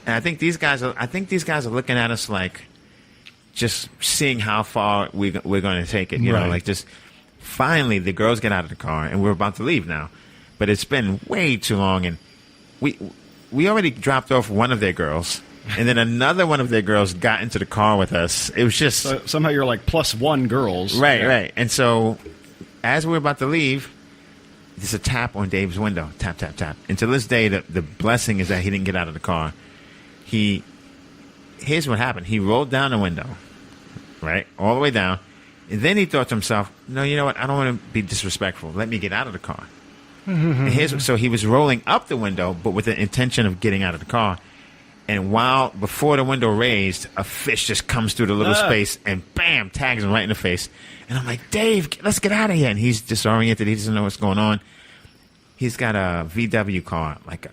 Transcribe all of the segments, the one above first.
And I think these guys are looking at us like just seeing how far we're going to take it. You know, like just finally the girls get out of the car and we're about to leave now. But it's been way too long, and we already dropped off one of their girls, and then another one of their girls got into the car with us. It was just somehow you're like plus one girls. Right. And so as we're about to leave, there's a tap on Dave's window. Tap, tap, tap. And to this day, the blessing is that he didn't get out of the car. Here's what happened. He rolled down the window, right, all the way down. And then he thought to himself, no, you know what? I don't want to be disrespectful. Let me get out of the car. And so he was rolling up the window, but with the intention of getting out of the car. And before the window raised, a fish just comes through the little space and bam, tags him right in the face. And I'm like, Dave, let's get out of here. And he's disoriented. He doesn't know what's going on. He's got a VW car, like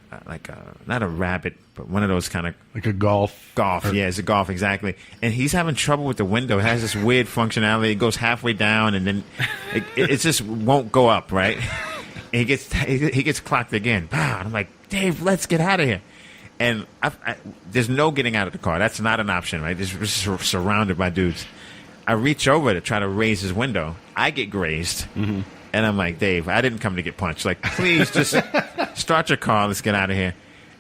not a Rabbit, but one of those kind of like a Golf. Yeah, it's a Golf, exactly. And he's having trouble with the window. It has this weird functionality. It goes halfway down, and then it just won't go up, right? And he gets clocked again. And I'm like, Dave, let's get out of here. And there's no getting out of the car. That's not an option, right? We're surrounded by dudes. I reach over to try to raise his window. I get grazed. Mm-hmm. And I'm like, Dave, I didn't come to get punched. Like, please just start your car. Let's get out of here.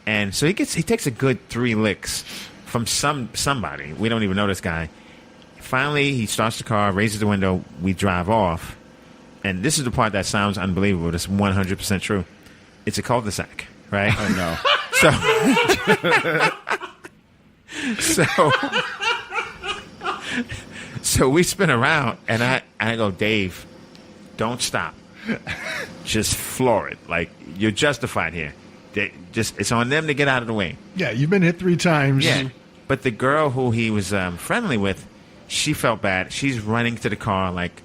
And so he takes a good 3 licks from somebody. We don't even know this guy. Finally, he starts the car, raises the window. We drive off. And this is the part that sounds unbelievable. It's 100% true. It's a cul-de-sac, right? Oh, no. So we spin around, and I go, Dave, don't stop. Just floor it. Like, you're justified here. It's on them to get out of the way. Yeah, you've been hit 3 times. Yeah. But the girl who he was friendly with, she felt bad. She's running to the car, like,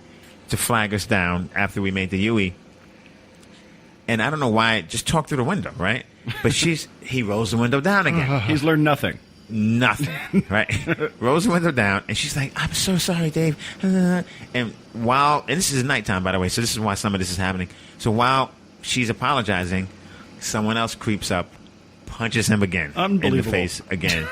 to flag us down after we made the UE. And I don't know why, just talk through the window, right? But he rolls the window down again. He's learned nothing. Nothing, right? Rolls the window down, and she's like, I'm so sorry, Dave. And this is nighttime, by the way, so this is why some of this is happening. So while she's apologizing, someone else creeps up, punches him again in the face again.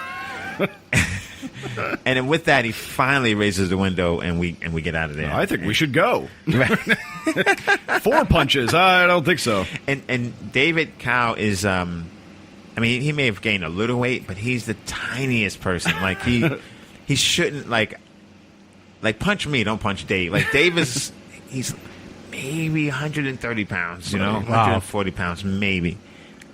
And then with that, he finally raises the window, and we get out of there. I think we should go. 4 punches? I don't think so. And David Cow is, he may have gained a little weight, but he's the tiniest person. Like he shouldn't like punch me, don't punch Dave. Like Dave he's maybe 130 pounds, 140 pounds maybe.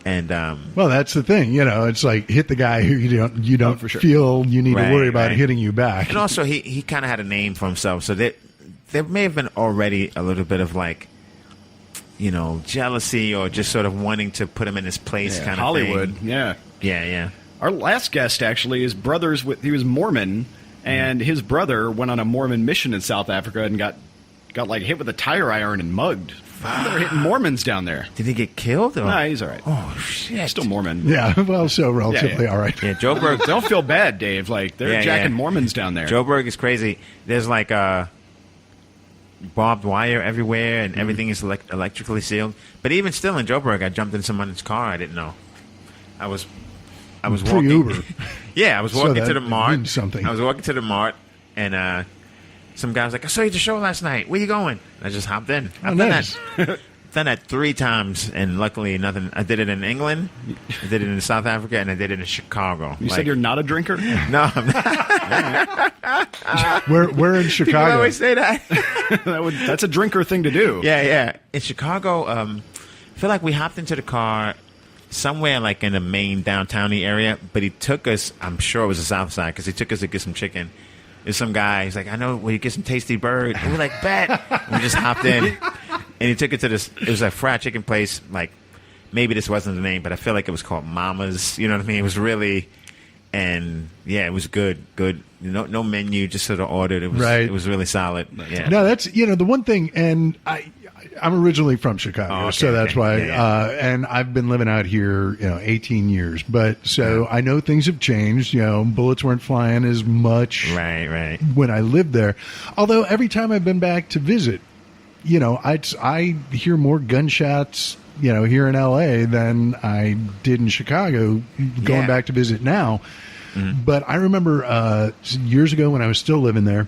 And well, that's the thing, it's like hit the guy who you don't feel you need to worry about hitting you back. And also he kind of had a name for himself, so there may have been already a little bit of like, jealousy or just sort of wanting to put him in his place kind of Hollywood, thing. Yeah. Our last guest actually is he was Mormon, and his brother went on a Mormon mission in South Africa and got like hit with a tire iron and mugged. They're hitting Mormons down there. Did he get killed? Or? Nah, he's all right. Oh, shit. He's still Mormon. Yeah, well, so relatively all right. Yeah, Joe Berg. Don't feel bad, Dave. Like, they're jacking Mormons down there. Joe Berg is crazy. There's like barbed wire everywhere, and everything is electrically sealed. But even still in Joburg, I jumped in someone's car I didn't know. I was walking. Uber. Yeah, I was walking to the mart. Something. I was walking to the mart, and some guy was like, I saw you at the show last night. Where you going? I just hopped in. I've done that 3 times, and luckily nothing. I did it in England, I did it in South Africa, and I did it in Chicago. You said you're not a drinker? No, I'm not. We're in Chicago. People always say that. That's a drinker thing to do. Yeah. In Chicago, I feel like we hopped into the car somewhere like in the main downtown-y area, but he took us, I'm sure it was the south side, because he took us to get some chicken. There's some guy, he's like, I know where you get some tasty bird. And we're like, bet. And we just hopped in. And he took it to this, it was a fried chicken place, like, maybe this wasn't the name, but I feel like it was called Mama's. You know what I mean? It was really, and yeah, it was good. No menu, just sort of ordered. It was really solid. Yeah. No, that's, the one thing, and I'm originally from Chicago, so that's why, and I've been living out here, 18 years, but so I know things have changed, bullets weren't flying as much right when I lived there, although every time I've been back to visit, I hear more gunshots here in LA than I did in Chicago going back to visit now. But I remember years ago when I was still living there,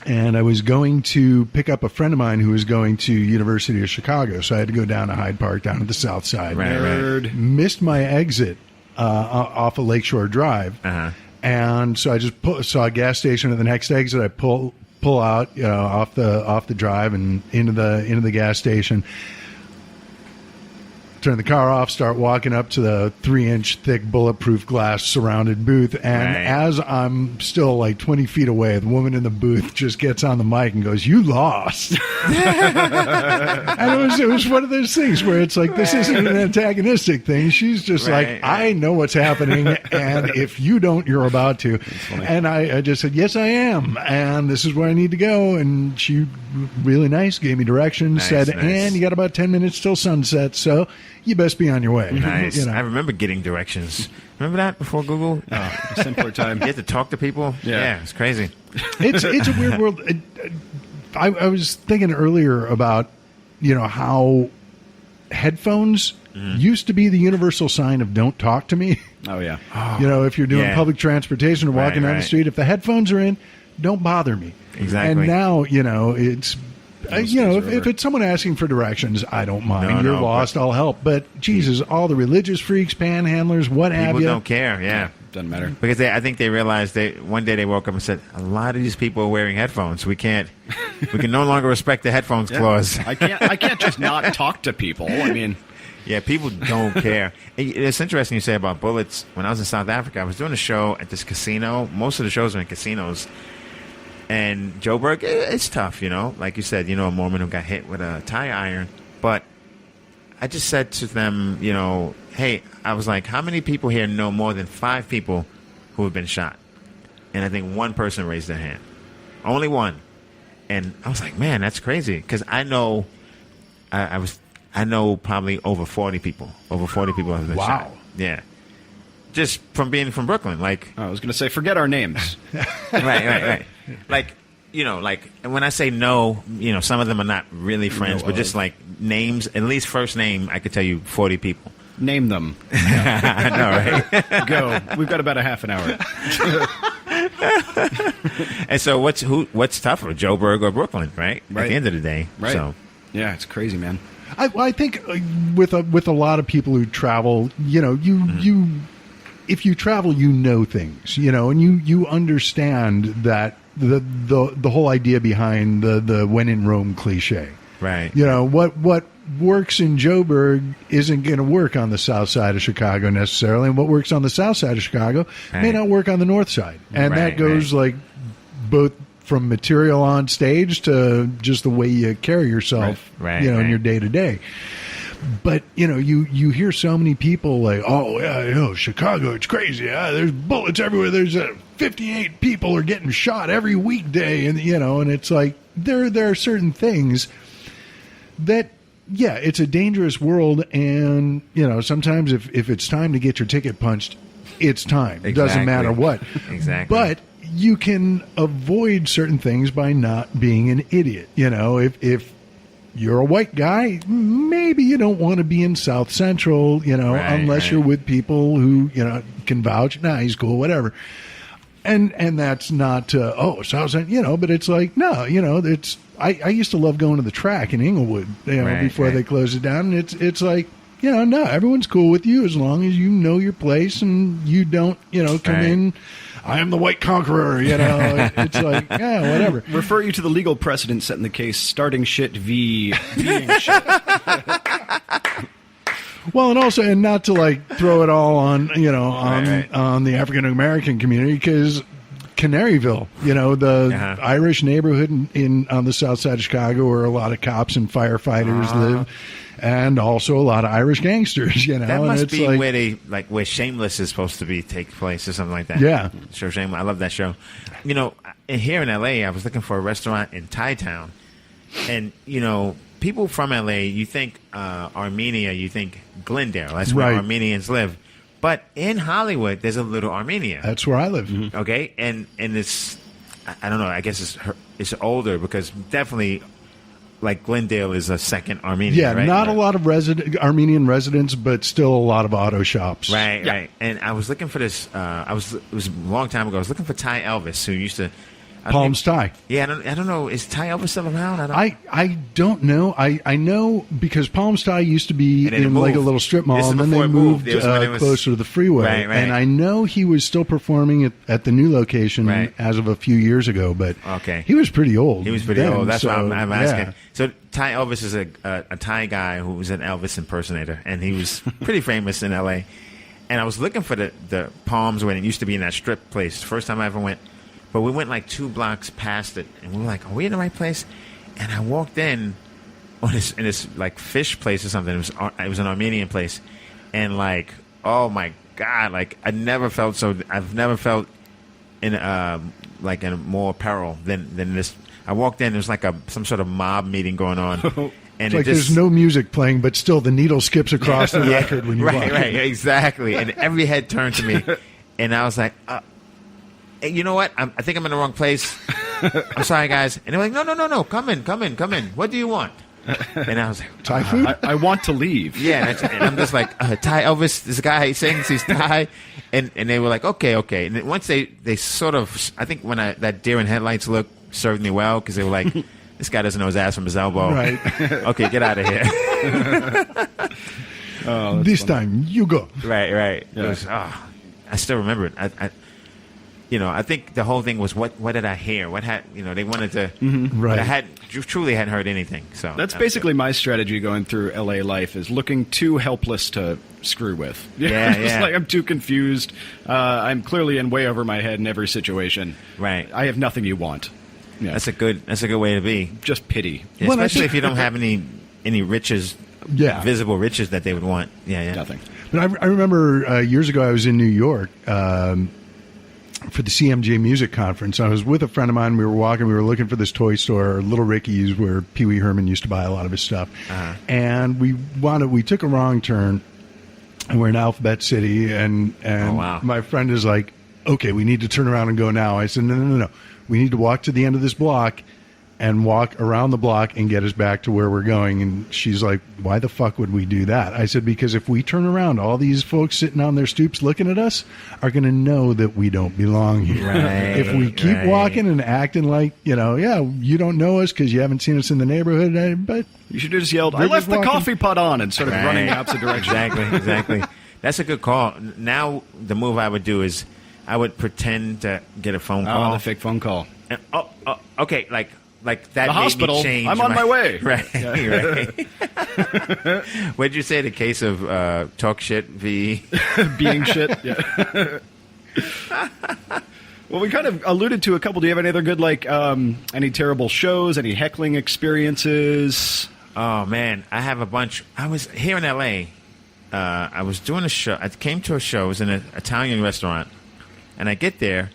and I was going to pick up a friend of mine who was going to University of Chicago. So I had to go down to Hyde Park, down to the south side. Right. Missed my exit off of Lakeshore Drive. And so I just saw a gas station at the next exit. I pull out, off the drive and into the gas station. Turn the car off, start walking up to the 3-inch thick bulletproof glass surrounded booth. And as I'm still like 20 feet away, the woman in the booth just gets on the mic and goes, "You lost." And it was one of those things where it's like, this isn't an antagonistic thing. She's just I know what's happening. And if you don't, you're about to. And I just said, "Yes, I am. And this is where I need to go." And she, really nice, gave me directions, said, "And you got about 10 minutes till sunset. So you best be on your way." Nice. I remember getting directions. Remember that before Google? A simpler time. You had to talk to people? Yeah, it's crazy. It's a weird world. I was thinking earlier about, how headphones used to be the universal sign of "don't talk to me." Oh, yeah. If you're doing public transportation or walking down the street, if the headphones are in, don't bother me. Exactly. And now, it's... if it's someone asking for directions, I don't mind. You're lost, I'll help. But Jesus, all the religious freaks, panhandlers, what have you? People don't care. Yeah, doesn't matter because I think they realized one day they woke up and said, a lot of these people are wearing headphones. We can no longer respect the headphones clause. I can't just not talk to people. I mean. Yeah, people don't care. It's interesting you say about bullets. When I was in South Africa, I was doing a show at this casino. Most of the shows are in casinos. And Joburg, it's tough, like you said, a Mormon who got hit with a tire iron. But I just said to them, hey, I was like, how many people here know more than 5 people who have been shot? And I think one person raised their hand. Only one. And I was like, man, that's crazy. Because I know, I know probably over 40 people. Over 40 people have been shot. Yeah. Just from being from Brooklyn. Like, I was going to say, forget our names. Right. Like, when I say no, some of them are not really friends, but just like names, at least first name, I could tell you 40 people. Name them. I know, right? Go. We've got about a half an hour. And so what's tougher, Joburg or Brooklyn, right? At the end of the day. Right. So. Yeah, it's crazy, man. I think with a lot of people who travel, if you travel, things, and you understand that the whole idea behind the "when in Rome" cliche, right? What works in Joburg isn't going to work on the south side of Chicago necessarily, and what works on the south side of Chicago may not work on the north side, and that goes like both from material on stage to just the way you carry yourself, in your day to day. But, you hear so many people like, oh, yeah, Chicago, it's crazy. There's bullets everywhere. There's 58 people are getting shot every weekday. And, and it's like there are certain things that, it's a dangerous world. And, sometimes if it's time to get your ticket punched, it's time. It doesn't matter what. Exactly. But you can avoid certain things by not being an idiot. If you're a white guy, maybe you don't want to be in South Central, unless you're with people who, can vouch. Nah, he's cool, whatever. And that's not, South Central, but it's like, no, it's, I used to love going to the track in Inglewood, before they closed it down. And it's like, no, everyone's cool with you as long as you know your place and you don't, come in. I am the white conqueror, It's like, whatever. Refer you to the legal precedent set in the case, starting shit v. being shit. Well, and not to like throw it all on, on the African American community, because Canaryville, the Irish neighborhood on the south side of Chicago where a lot of cops and firefighters live. And also a lot of Irish gangsters, That must and it's be where where Shameless is supposed to take place or something like that. Yeah. Sure, Shameless. I love that show. Here in L.A., I was looking for a restaurant in Thai Town. And, people from L.A., you think Armenia, you think Glendale. That's where Armenians live. But in Hollywood, there's a little Armenia. That's where I live. Mm-hmm. Okay? And it's, I don't know, I guess it's older because definitely like Glendale is a second Armenian. Yeah, right? not a lot of Armenian residents, but still a lot of auto shops. Right, Yeah. right. And I was looking for this. It was a long time ago. I was looking for Ty Elvis, who used to. Palms Ty. Yeah, I don't know. Is Ty Elvis still around? I don't know. I know because Palms Ty used to be And then it in like a moved. little strip This mall, is and then before they it moved. moved It was when it was- closer to the freeway. Right, right. And I know he was still performing at the new location Right. as of a few years ago, but Okay. he was pretty old. He was pretty then, old. That's why so, I'm asking. yeah. So Ty Elvis is a Thai guy who was an Elvis impersonator, and he was pretty famous in L.A. And I was looking for the Palms when it used to be in that strip place. First time I ever went. But we went like 2 blocks past it, and we were like, "Are we in the right place?" And I walked in this like fish place or something. It was an Armenian place, and like, oh my god, like I've never felt in like in more peril than this. I walked in, there was like some sort of mob meeting going on, and It's like there's no music playing, but still the needle skips across the record when you walk in. right, exactly, and every head turned to me, and I was like. Hey, you know what? I think I'm in the wrong place. I'm sorry, guys. And they're like, no. Come in. What do you want? And I was like, Thai food? I want to leave. yeah. And I'm just like, Thai Elvis, this guy sings, he's Thai. And they were like, okay. And then once they sort of, I think when that deer in headlights look served me well because they were like, this guy doesn't know his ass from his elbow. Right. Okay, get out of here. This time, you go. Right. Yeah. It was, I still remember it. I think the whole thing was what did I hear? What had they wanted to, Right. But I truly hadn't heard anything. So That's basically my strategy going through LA life is looking too helpless to screw with. Yeah, It's yeah. like I'm too confused. I'm clearly in way over my head in every situation. Right. I have nothing you want. Yeah. That's a good way to be, Just pity. Well, I especially think- if you don't have any riches, visible riches that they would want. Yeah. Nothing. But I remember years ago I was in New York for the CMJ Music Conference. I was with a friend of mine. We were walking. We were looking for this toy store, Little Ricky's, where Pee Wee Herman used to buy a lot of his stuff. And we took a wrong turn, and we're in Alphabet City. And Oh, wow. my friend is like, "Okay, we need to turn around and go now." I said, "No. We need to walk to the end of this block and walk around the block and get us back to where we're going." And she's like, "Why the fuck would we do that?" I said, "Because if we turn around, all these folks sitting on their stoops looking at us are going to know that we don't belong here. Right, If we keep right. walking and acting like, you don't know us because you haven't seen us in the neighborhood, but You should have just yelled, We're "I left just the walking." coffee pot on," and started Right. running the opposite direction. Exactly. That's a good call. Now the move I would do is I would pretend to get a phone call. Oh, the fake phone call. And, okay, like that. The made hospital. Me change I'm on my way. Right. What'd you say? The case of talk shit v. Being shit. Yeah. Well, we kind of alluded to a couple. Do you have any other good, any terrible shows, any heckling experiences? Oh man, I have a bunch. I was here in L.A. I was doing a show. I came to a show. It was in an Italian restaurant, and I get there,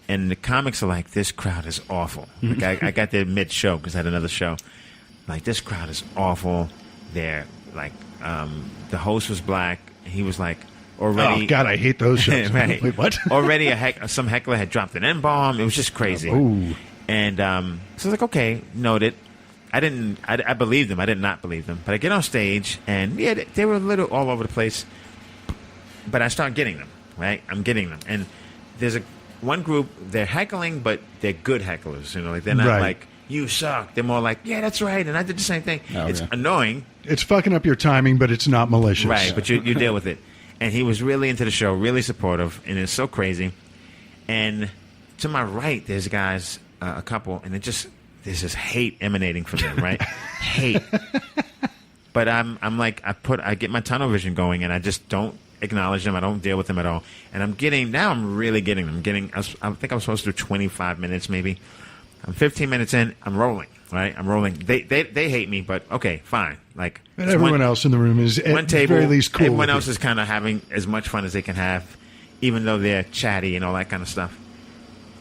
and the comics are like, "This crowd is awful." Like I got there mid-show because I had another show. Like, this crowd is awful. They're like, the host was black. And he was like, already. oh God, I hate those shows. Right. Wait, what? Already some heckler had dropped an N-bomb. It was just crazy. Ooh. And so I was like, okay, noted. I believed them. I did not believe them. But I get on stage, and yeah, they were a little all over the place. But I start getting them, right? I'm getting them. And there's one group, they're heckling, but they're good hecklers. Like they're not Right. like, you suck. They're more like, yeah, that's right. And I did the same thing. Oh, It's yeah. annoying. It's fucking up your timing, but it's not malicious. Right, but you deal with it. And he was really into the show, really supportive, and it's so crazy. And to my right, there's guys, a couple, and there's this hate emanating from them, right? Hate. But I'm like, I get my tunnel vision going, and I just don't acknowledge them. I don't deal with them at all. And I'm really getting them. I think I'm supposed to do 25 minutes maybe. I'm 15 minutes in. I'm rolling, right? I'm rolling. They hate me, but okay, fine. Like, And it's everyone else in the room is one at table, the very least cool. everyone with else it. is kind of having as much fun as they can have, even though they're chatty and all that kind of stuff.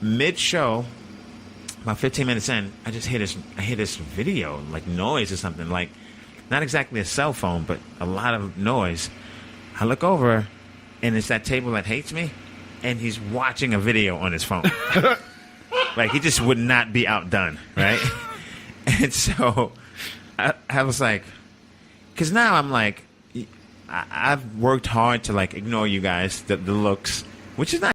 Mid-show, about 15 minutes in, I hear this video, like noise or something, like not exactly a cell phone, but a lot of noise. I look over, and it's that table that hates me, and he's watching a video on his phone. Like, he just would not be outdone, right? And so I was like, because now I'm like, I've worked hard to like ignore you guys, the looks, which is not